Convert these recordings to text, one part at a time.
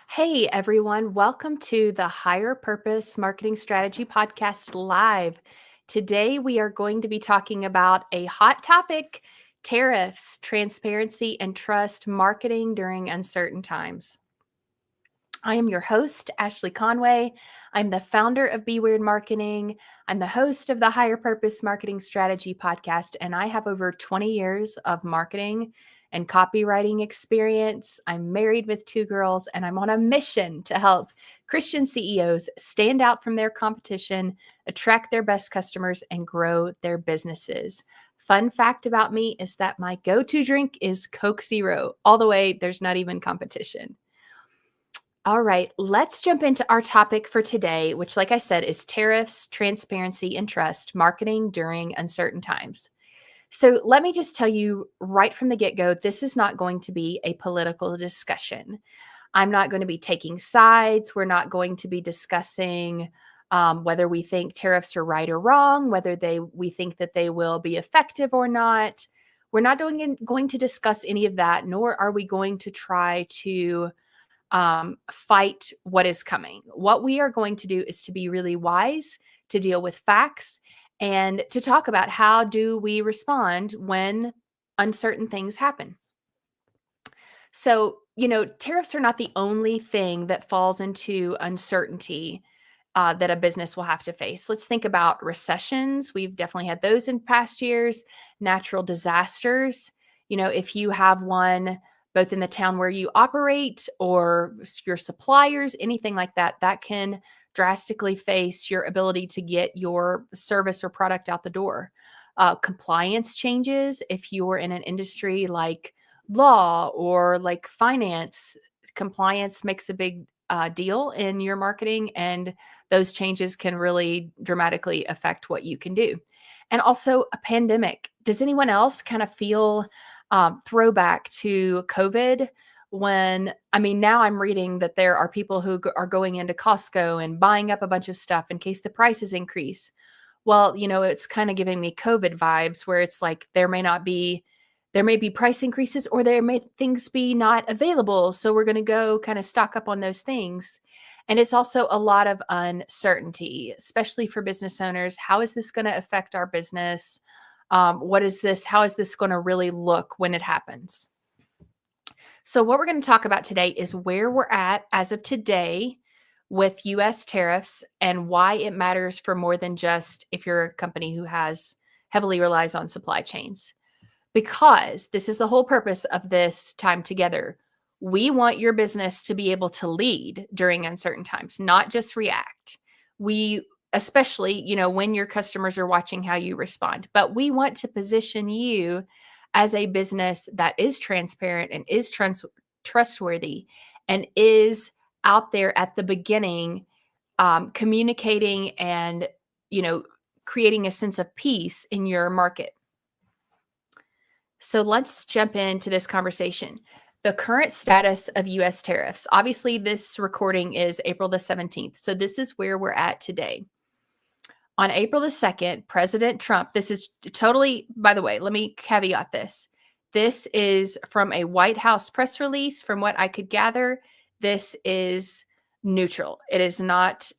Hey everyone, welcome to the Higher Purpose Marketing Strategy Podcast Live. Today we are going to be talking about a hot topic: tariffs, transparency, and trust marketing during uncertain times. I am your host, Ashley Conway. I'm the founder of Be Weird Marketing. I'm the host of the Higher Purpose Marketing Strategy Podcast, and I have over 20 years of marketing and copywriting experience. I'm married with two girls, and I'm on a mission to help Christian CEOs stand out from their competition, attract their best customers, and grow their businesses. Fun fact about me is that my go-to drink is Coke Zero. All the way, there's not even competition. All right, let's jump into our topic for today, which, like I said, is tariffs, transparency, and trust marketing during uncertain times. So, let me just tell you right from the get go, this is not going to be a political discussion. I'm not going to be taking sides. We're not going to be discussing whether we think tariffs are right or wrong, whether we think that they will be effective or not. We're not going to discuss any of that, nor are we going to try to fight what is coming. What we are going to do is to be really wise, to deal with facts, and to talk about how do we respond when uncertain things happen. So, tariffs are not the only thing that falls into uncertainty that a business will have to face. Let's think about recessions. We've definitely had those in past years, natural disasters. If you have one both in the town where you operate or your suppliers, anything like that, that can drastically face your ability to get your service or product out the door. Compliance changes. If you're in an industry like law or like finance, compliance makes a big deal in your marketing, and those changes can really dramatically affect what you can do. And also a pandemic. Does anyone else kind of feel throwback to COVID? Now I'm reading that there are people who are going into Costco and buying up a bunch of stuff in case the prices increase. Well, it's kind of giving me COVID vibes, where it's like there may be price increases, or there may things be not available. So we're going to go kind of stock up on those things. And it's also a lot of uncertainty, especially for business owners. How is this going to affect our business? What is this? How is this going to really look when it happens? So what we're going to talk about today is where we're at as of today with US tariffs and why it matters for more than just if you're a company who heavily relies on supply chains. Because this is the whole purpose of this time together. We want your business to be able to lead during uncertain times, not just react. Especially, when your customers are watching how you respond, but we want to position you as a business that is transparent and is trustworthy and is out there at the beginning, communicating and, creating a sense of peace in your market. So let's jump into this conversation. The current status of US tariffs. Obviously, this recording is April the 17th. So this is where we're at today. On April the 2nd, President Trump, this is totally, by the way, let me caveat this. This is from a White House press release. From what I could gather, this is neutral. It is not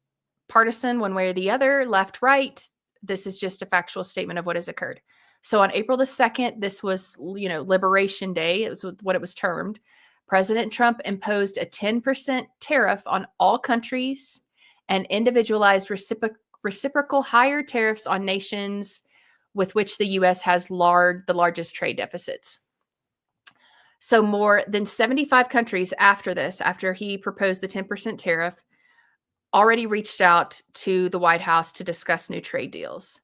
partisan one way or the other, left, right. This is just a factual statement of what has occurred. So on April the 2nd, this was, Liberation Day. It was what it was termed. President Trump imposed a 10% tariff on all countries and individualized reciprocal higher tariffs on nations with which the U.S. has the largest trade deficits. So more than 75 countries after he proposed the 10% tariff, already reached out to the White House to discuss new trade deals.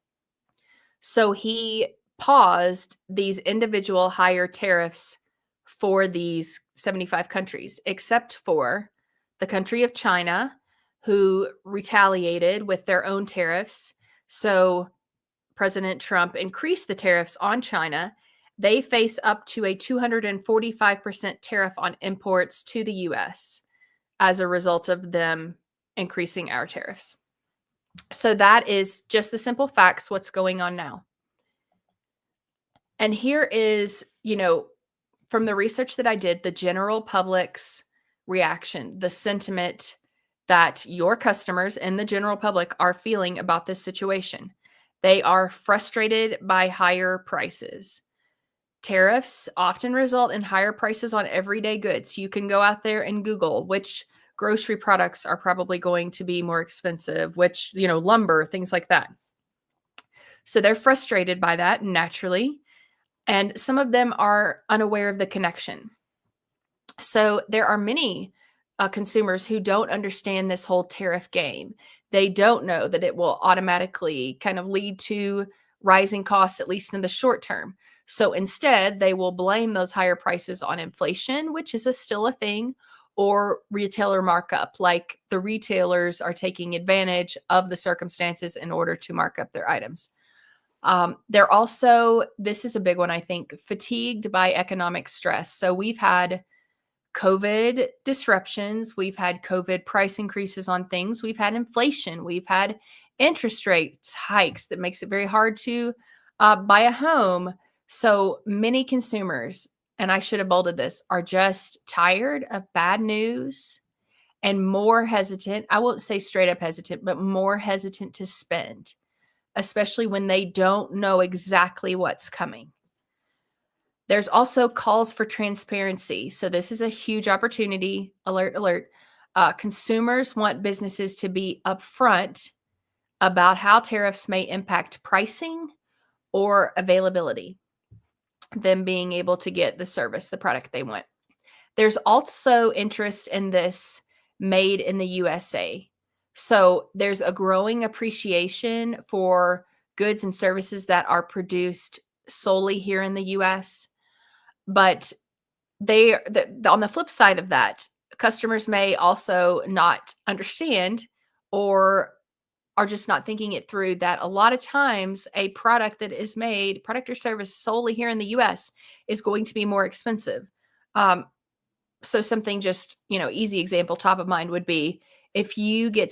So he paused these individual higher tariffs for these 75 countries, except for the country of China, who retaliated with their own tariffs. So President Trump increased the tariffs on China. They face up to a 245% tariff on imports to the U.S. as a result of them increasing our tariffs. So that is just the simple facts, what's going on now. And here is, from the research that I did, the general public's reaction, the sentiment that your customers and the general public are feeling about this situation. They are frustrated by higher prices. Tariffs often result in higher prices on everyday goods. You can go out there and Google which grocery products are probably going to be more expensive, which, lumber, things like that. So they're frustrated by that naturally. And some of them are unaware of the connection. So there are many consumers who don't understand this whole tariff game. They don't know that it will automatically kind of lead to rising costs, at least in the short term. So instead, they will blame those higher prices on inflation, which is still a thing, or retailer markup, like the retailers are taking advantage of the circumstances in order to mark up their items. They're also, this is a big one, I think, fatigued by economic stress. So we've had COVID disruptions, we've had COVID price increases on things, we've had inflation, we've had interest rates hikes that makes it very hard to buy a home. So many consumers, and I should have bolded this, are just tired of bad news and more hesitant. I won't say straight up hesitant, but more hesitant to spend, especially when they don't know exactly what's coming. There's also calls for transparency. So this is a huge opportunity. Alert, alert. Consumers want businesses to be upfront about how tariffs may impact pricing or availability, them being able to get the service, the product they want. There's also interest in this made in the USA. So there's a growing appreciation for goods and services that are produced solely here in the US. But on the flip side of that, customers may also not understand or are just not thinking it through that a lot of times a product that is made, product or service solely here in the US is going to be more expensive. So something just, easy example top of mind would be if you get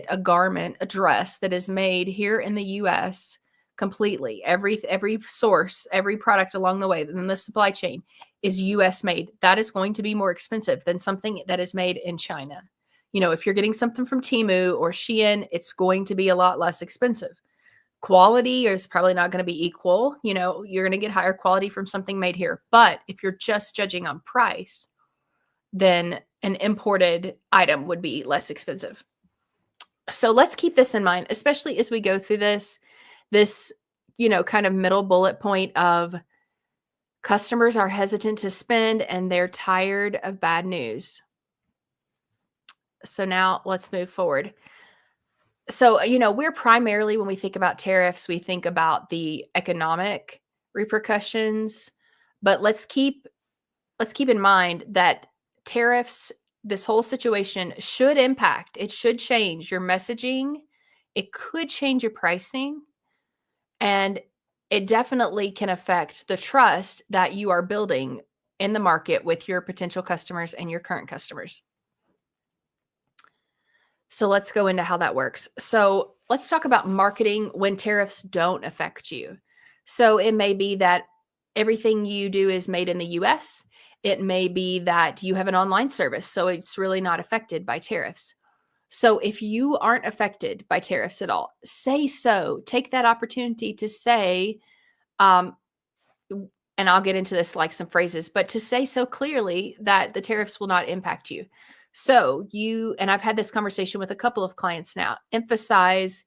a garment, a dress that is made here in the US completely, every source, every product along the way, then the supply chain is US made. That is going to be more expensive than something that is made in China. If you're getting something from Temu or Shein, it's going to be a lot less expensive. Quality is probably not going to be equal. You're going to get higher quality from something made here. But if you're just judging on price, then an imported item would be less expensive. So let's keep this in mind, especially as we go through this, kind of middle bullet point of customers are hesitant to spend and they're tired of bad news. So now let's move forward. So, we're primarily, when we think about tariffs, we think about the economic repercussions, but let's keep in mind that tariffs, this whole situation it should change your messaging. It could change your pricing, and it definitely can affect the trust that you are building in the market with your potential customers and your current customers. So let's go into how that works. So let's talk about marketing when tariffs don't affect you. So it may be that everything you do is made in the US. It may be that you have an online service, so it's really not affected by tariffs. So if you aren't affected by tariffs at all, say so. Take that opportunity to say, and I'll get into this like some phrases, but to say so clearly that the tariffs will not impact you. So and I've had this conversation with a couple of clients now, emphasize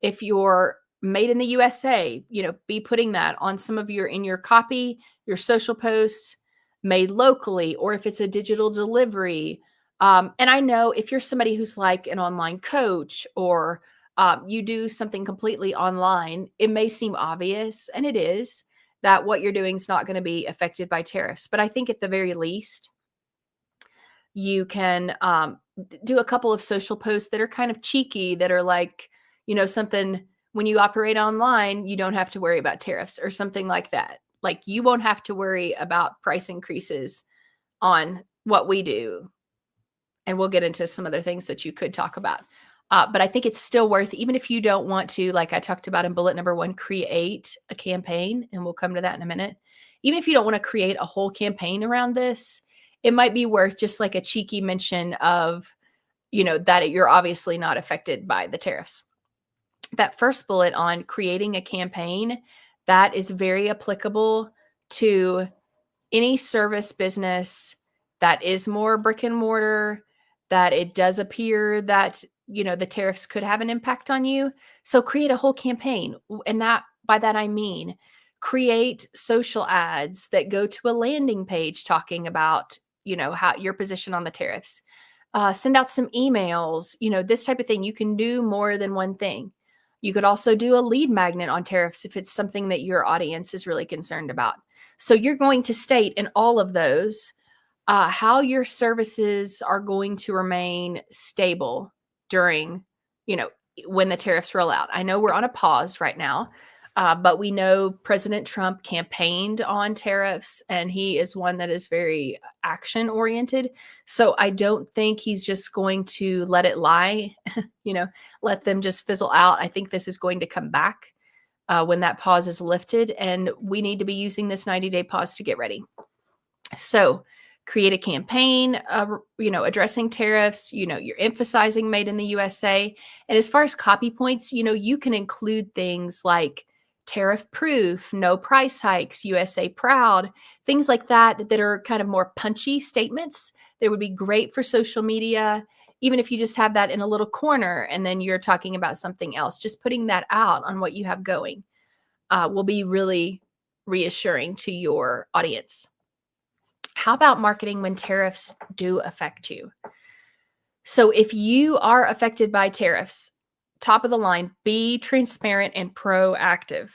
if you're made in the USA, be putting that on some of in your copy, your social posts, made locally, or if it's a digital delivery. And I know if you're somebody who's like an online coach or you do something completely online, it may seem obvious, and it is, that what you're doing is not going to be affected by tariffs. But I think at the very least, you can do a couple of social posts that are kind of cheeky, that are like, something, when you operate online, you don't have to worry about tariffs or something like that. Like, you won't have to worry about price increases on what we do. And we'll get into some other things that you could talk about. But I think it's still worth, even if you don't want to, like I talked about in bullet number 1, create a campaign, and we'll come to that in a minute. Even if you don't want to create a whole campaign around this, it might be worth just like a cheeky mention of, that you're obviously not affected by the tariffs. That first bullet on creating a campaign, that is very applicable to any service business that is more brick and mortar, that it does appear that, the tariffs could have an impact on you. So create a whole campaign. And that, by that, I mean, create social ads that go to a landing page talking about, how your position on the tariffs. Send out some emails, this type of thing. You can do more than one thing. You could also do a lead magnet on tariffs if it's something that your audience is really concerned about. So you're going to state in all of those how your services are going to remain stable during, when the tariffs roll out. I know we're on a pause right now, but we know President Trump campaigned on tariffs, and he is one that is very action oriented. So I don't think he's just going to let it lie, let them just fizzle out. I think this is going to come back when that pause is lifted, and we need to be using this 90-day pause to get ready. So create a campaign, addressing tariffs, you're emphasizing made in the USA. And as far as copy points, you can include things like tariff proof, no price hikes, USA proud, things like that are kind of more punchy statements. They would be great for social media. Even if you just have that in a little corner and then you're talking about something else, just putting that out on what you have going will be really reassuring to your audience. How about marketing when tariffs do affect you? So if you are affected by tariffs, top of the line, be transparent and proactive.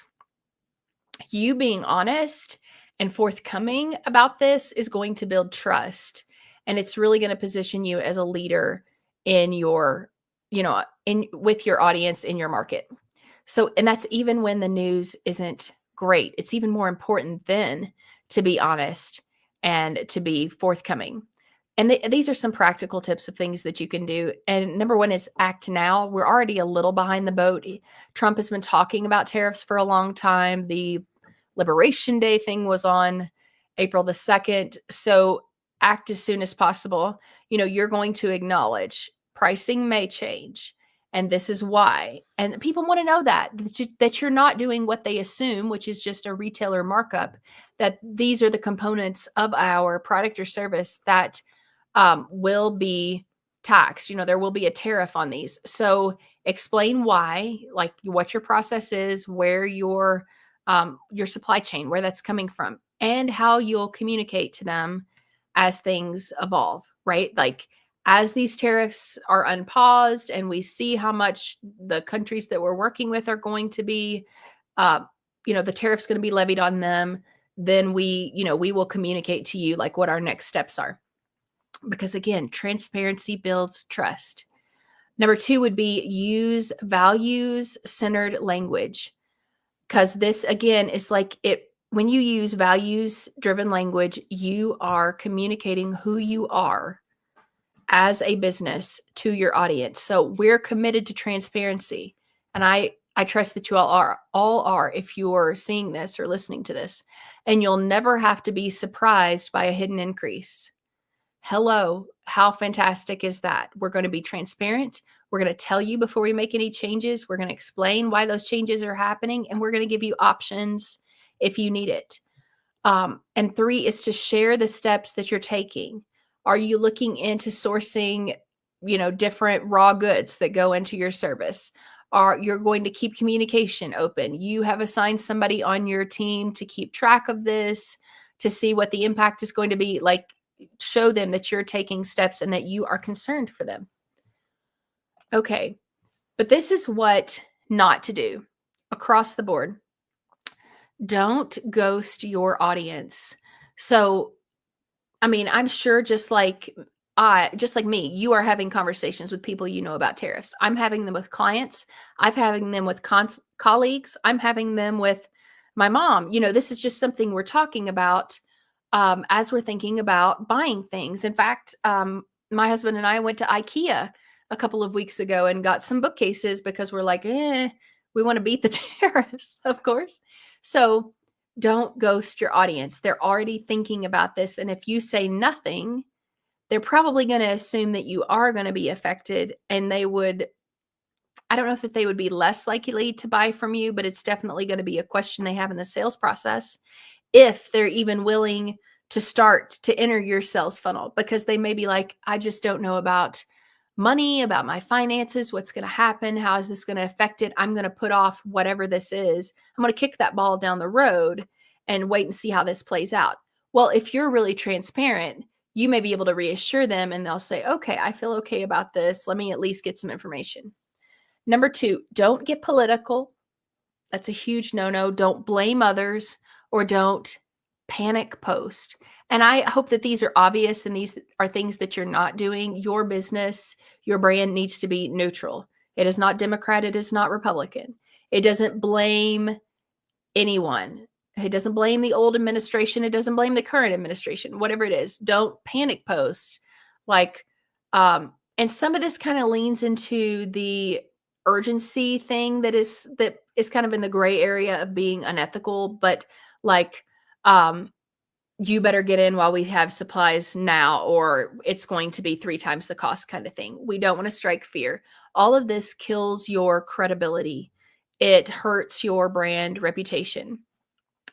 You being honest and forthcoming about this is going to build trust, and it's really going to position you as a leader in your, with your audience in your market. So, and that's even when the news isn't great. It's even more important then to be honest and to be forthcoming. And these are some practical tips of things that you can do. And number one is act now. We're already a little behind the boat. Trump has been talking about tariffs for a long time. The Liberation Day thing was on April the 2nd. So act as soon as possible. You're going to acknowledge pricing may change, and this is why. And people want to know that you're not doing what they assume, which is just a retailer markup, that these are the components of our product or service that will be taxed. There will be a tariff on these. So explain why, like what your process is, where your supply chain, where that's coming from, and how you'll communicate to them as things evolve, right? Like as these tariffs are unpaused and we see how much the countries that we're working with are going to be, the tariff's going to be levied on them, then we will communicate to you like what our next steps are. Because again, transparency builds trust. Number two would be use values-centered language. Because this, again, is like when you use values-driven language, you are communicating who you are as a business to your audience. So we're committed to transparency. And I trust that you all are if you're seeing this or listening to this. And you'll never have to be surprised by a hidden increase. Hello, how fantastic is that? We're going to be transparent. We're going to tell you before we make any changes. We're going to explain why those changes are happening, and we're going to give you options if you need it. And three is to share the steps that you're taking. Are you looking into sourcing, different raw goods that go into your service? You're going to keep communication open? You have assigned somebody on your team to keep track of this, to see what the impact is going to be. Like, show them that you're taking steps and that you are concerned for them. Okay, but this is what not to do across the board. Don't ghost your audience. So, I'm sure just like me, you are having conversations with people about tariffs. I'm having them with clients. I'm having them with colleagues. I'm having them with my mom. This is just something we're talking about as we're thinking about buying things. In fact, my husband and I went to IKEA a couple of weeks ago and got some bookcases because we're like, we want to beat the tariffs, of course. So don't ghost your audience. They're already thinking about this. And if you say nothing, they're probably going to assume that you are going to be affected, and I don't know if they would be less likely to buy from you, but it's definitely going to be a question they have in the sales process if they're even willing to start to enter your sales funnel, because they may be like, I just don't know about money, about my finances, what's going to happen, how is this going to affect it? I'm going to put off whatever this is. I'm going to kick that ball down the road and wait and see how this plays out. Well, if you're really transparent, you may be able to reassure them and they'll say, okay, I feel okay about this. Let me at least get some information. Number 2, don't get political. That's a huge no-no. Don't blame others, or don't panic post. And I hope that these are obvious and these are things that you're not doing. Your business, your brand needs to be neutral. It is not Democrat. It is not Republican. It doesn't blame anyone. It doesn't blame the old administration. It doesn't blame the current administration, whatever it is. Don't panic post. Like, and some of this kind of leans into the urgency thing that is kind of in the gray area of being unethical, but like, you better get in while we have supplies now, or it's going to be 3 times the cost kind of thing. We don't want to strike fear. All of this kills your credibility. It hurts your brand reputation.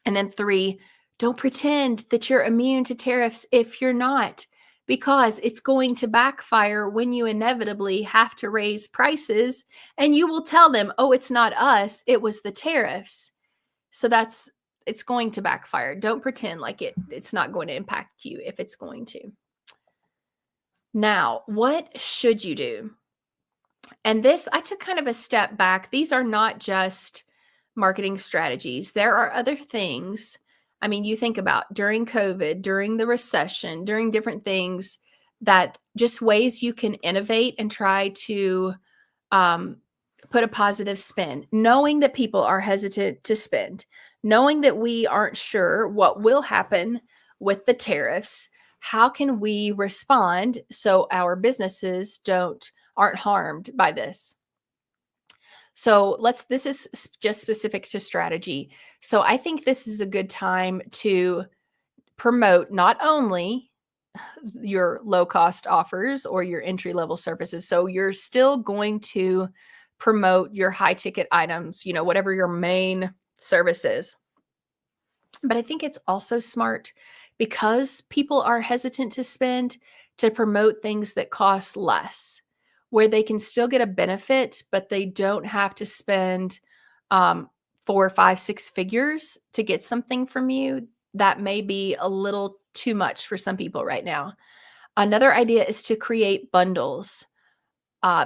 And then 3, don't pretend that you're immune to tariffs if you're not, because it's going to backfire when you inevitably have to raise prices, and you will tell them, oh, it's not us, it was the tariffs. So it's going to backfire. Don't pretend like it's not going to impact you if it's going to. Now, what should you do? And this, I took kind of a step back. These are not just marketing strategies. There are other things. I mean, you think about during COVID, during the recession, during different things, that just ways you can innovate and try to put a positive spin, knowing that people are hesitant to spend, knowing that we aren't sure what will happen with the tariffs. How can we respond so our businesses aren't harmed by this? So this is just specific to strategy. So I think this is a good time to promote not only your low cost offers or your entry level services. So you're still going to promote your high ticket items, whatever your main service is. But I think it's also smart, because people are hesitant to spend, to promote things that cost less, where they can still get a benefit, but they don't have to spend 4, 5, 6 figures to get something from you. That may be a little too much for some people right now. Another idea is to create bundles.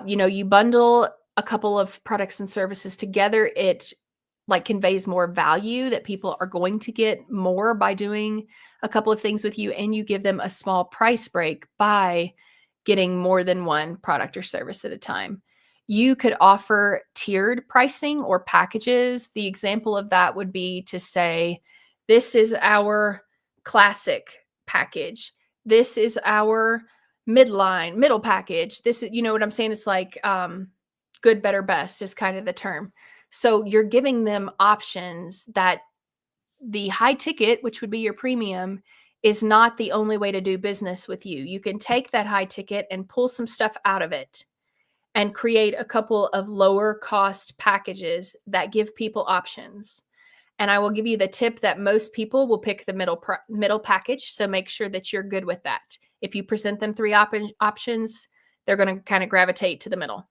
You bundle a couple of products and services together. It conveys more value, that people are going to get more by doing a couple of things with you, and you give them a small price break by getting more than one product or service at a time. You could offer tiered pricing or packages. The example of that would be to say, this is our classic package. This is our middle package. This is, what I'm saying? It's like good, better, best is kind of the term. So you're giving them options that the high ticket, which would be your premium, is not the only way to do business with you. You can take that high ticket and pull some stuff out of it and create a couple of lower cost packages that give people options. And I will give you the tip that most people will pick the middle package. So make sure that you're good with that. If you present them 3 options, they're going to kind of gravitate to the middle.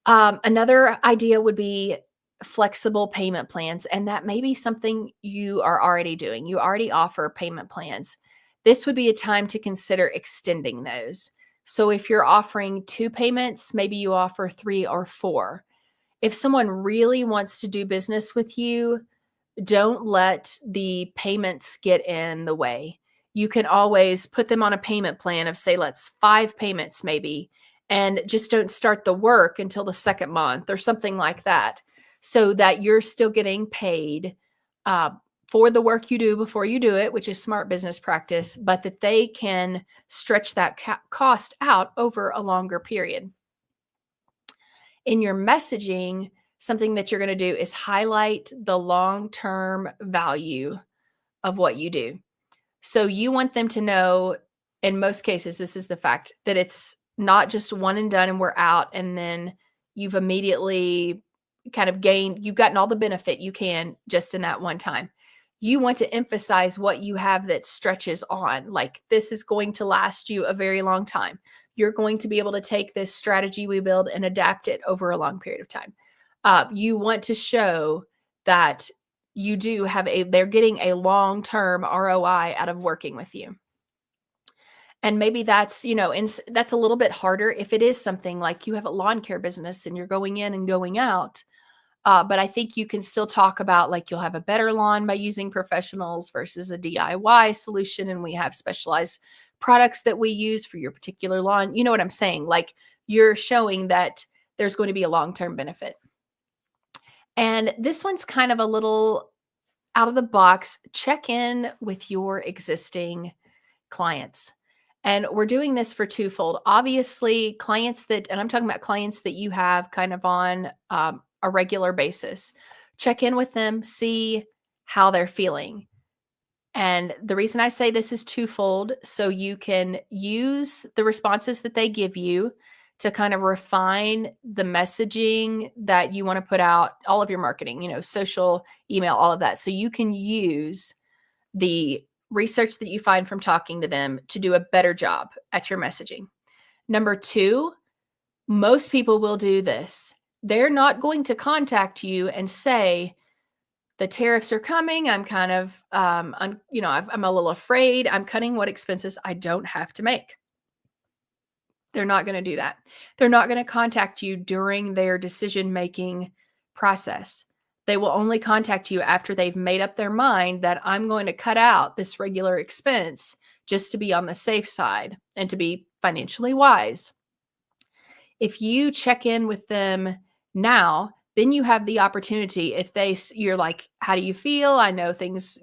Another idea would be flexible payment plans, and that may be something you are already doing. You already offer payment plans. This would be a time to consider extending those. So if you're offering 2 payments, maybe you offer 3 or 4. If someone really wants to do business with you, don't let the payments get in the way. You can always put them on a payment plan of, say, let's 5 payments maybe, and just don't start the work until the 2nd month or something like that, so that you're still getting paid for the work you do before you do it, which is smart business practice, but that they can stretch that cost out over a longer period. In your messaging, something that you're going to do is highlight the long-term value of what you do. So you want them to know, in most cases, this is the fact, that it's not just one and done and we're out, and then you've immediately kind of you've gotten all the benefit you can just in that one time. You want to emphasize what you have that stretches on. Like, this is going to last you a very long time. You're going to be able to take this strategy we build and adapt it over a long period of time. You want to show that you do have they're getting a long-term ROI out of working with you. And maybe that's, that's a little bit harder if it is something like you have a lawn care business and you're going in and going out. But I think you can still talk about, like, you'll have a better lawn by using professionals versus a DIY solution. And we have specialized products that we use for your particular lawn. You know what I'm saying? Like, you're showing that there's going to be a long-term benefit. And this one's kind of a little out of the box. Check in with your existing clients. And we're doing this for twofold. Obviously, and I'm talking about clients that you have kind of on a regular basis. Check in with them, see how they're feeling. And the reason I say this is twofold, so you can use the responses that they give you to kind of refine the messaging that you want to put out, all of your marketing, social, email, all of that. So you can use the research that you find from talking to them to do a better job at your messaging. Number two, most people will do this. They're not going to contact you and say, the tariffs are coming. I'm kind of, I'm a little afraid. I'm cutting what expenses I don't have to make. They're not going to do that. They're not going to contact you during their decision-making process. They will only contact you after they've made up their mind that I'm going to cut out this regular expense just to be on the safe side and to be financially wise. If you check in with them now, then you have the opportunity. You're like, how do you feel? I know things,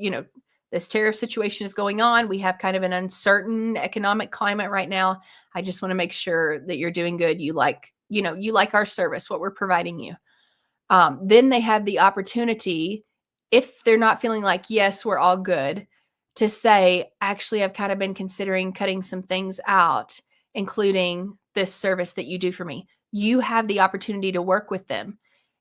this tariff situation is going on. We have kind of an uncertain economic climate right now. I just want to make sure that you're doing good. You like our service, what we're providing you. Then they have the opportunity, if they're not feeling like, yes, we're all good, to say, actually, I've kind of been considering cutting some things out, including this service that you do for me. You have the opportunity to work with them.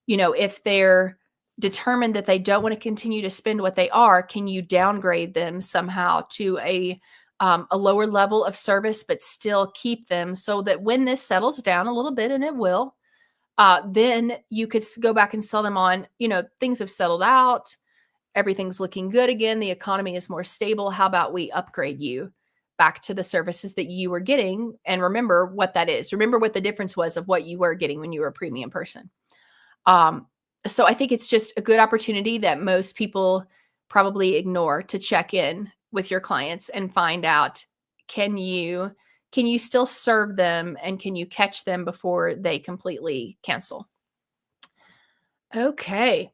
If they're determined that they don't want to continue to spend what they are, can you downgrade them somehow to a lower level of service, but still keep them so that when this settles down a little bit, and it will, then you could go back and sell them on, things have settled out. Everything's looking good again. The economy is more stable. How about we upgrade you back to the services that you were getting? And remember what that is. Remember what the difference was of what you were getting when you were a premium person. So I think it's just a good opportunity that most people probably ignore, to check in with your clients and find out, can you still serve them, and can you catch them before they completely cancel? Okay.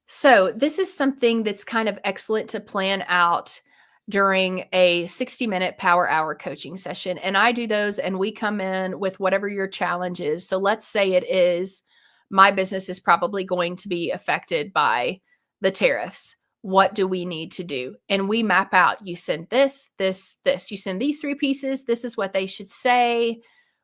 So this is something that's kind of excellent to plan out during a 60-minute power hour coaching session. And I do those, and we come in with whatever your challenge is. So let's say it is, my business is probably going to be affected by the tariffs. What do we need to do? And we map out, you send this, this, this. You send these 3 pieces. This is what they should say.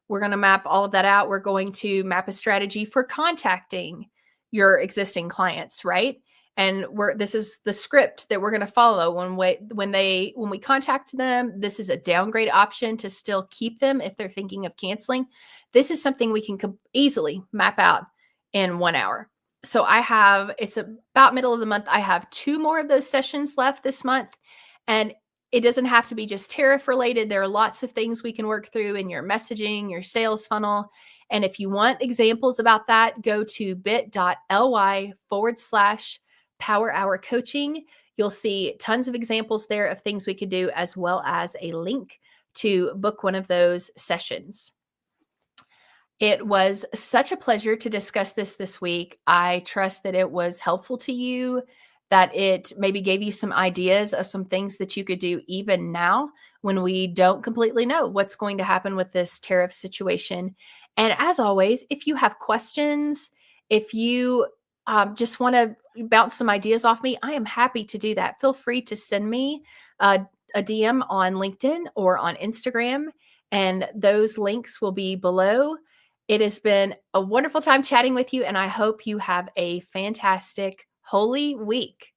We're going to map all of that out. We're going to map a strategy for contacting your existing clients, right? And this is the script that we're going to follow when we contact them. This is a downgrade option to still keep them if they're thinking of canceling. This is something we can easily map out in 1 hour. So it's about middle of the month. I have 2 more of those sessions left this month. And it doesn't have to be just tariff related. There are lots of things we can work through in your messaging, your sales funnel. And if you want examples about that, go to bit.ly/power hour coaching. You'll see tons of examples there of things we could do, as well as a link to book one of those sessions. It was such a pleasure to discuss this week. I trust that it was helpful to you, that it maybe gave you some ideas of some things that you could do even now when we don't completely know what's going to happen with this tariff situation. And as always, if you have questions, If you just want to bounce some ideas off me, I am happy to do that. Feel free to send me a DM on LinkedIn or on Instagram, and those links will be below. It has been a wonderful time chatting with you, and I hope you have a fantastic Holy Week.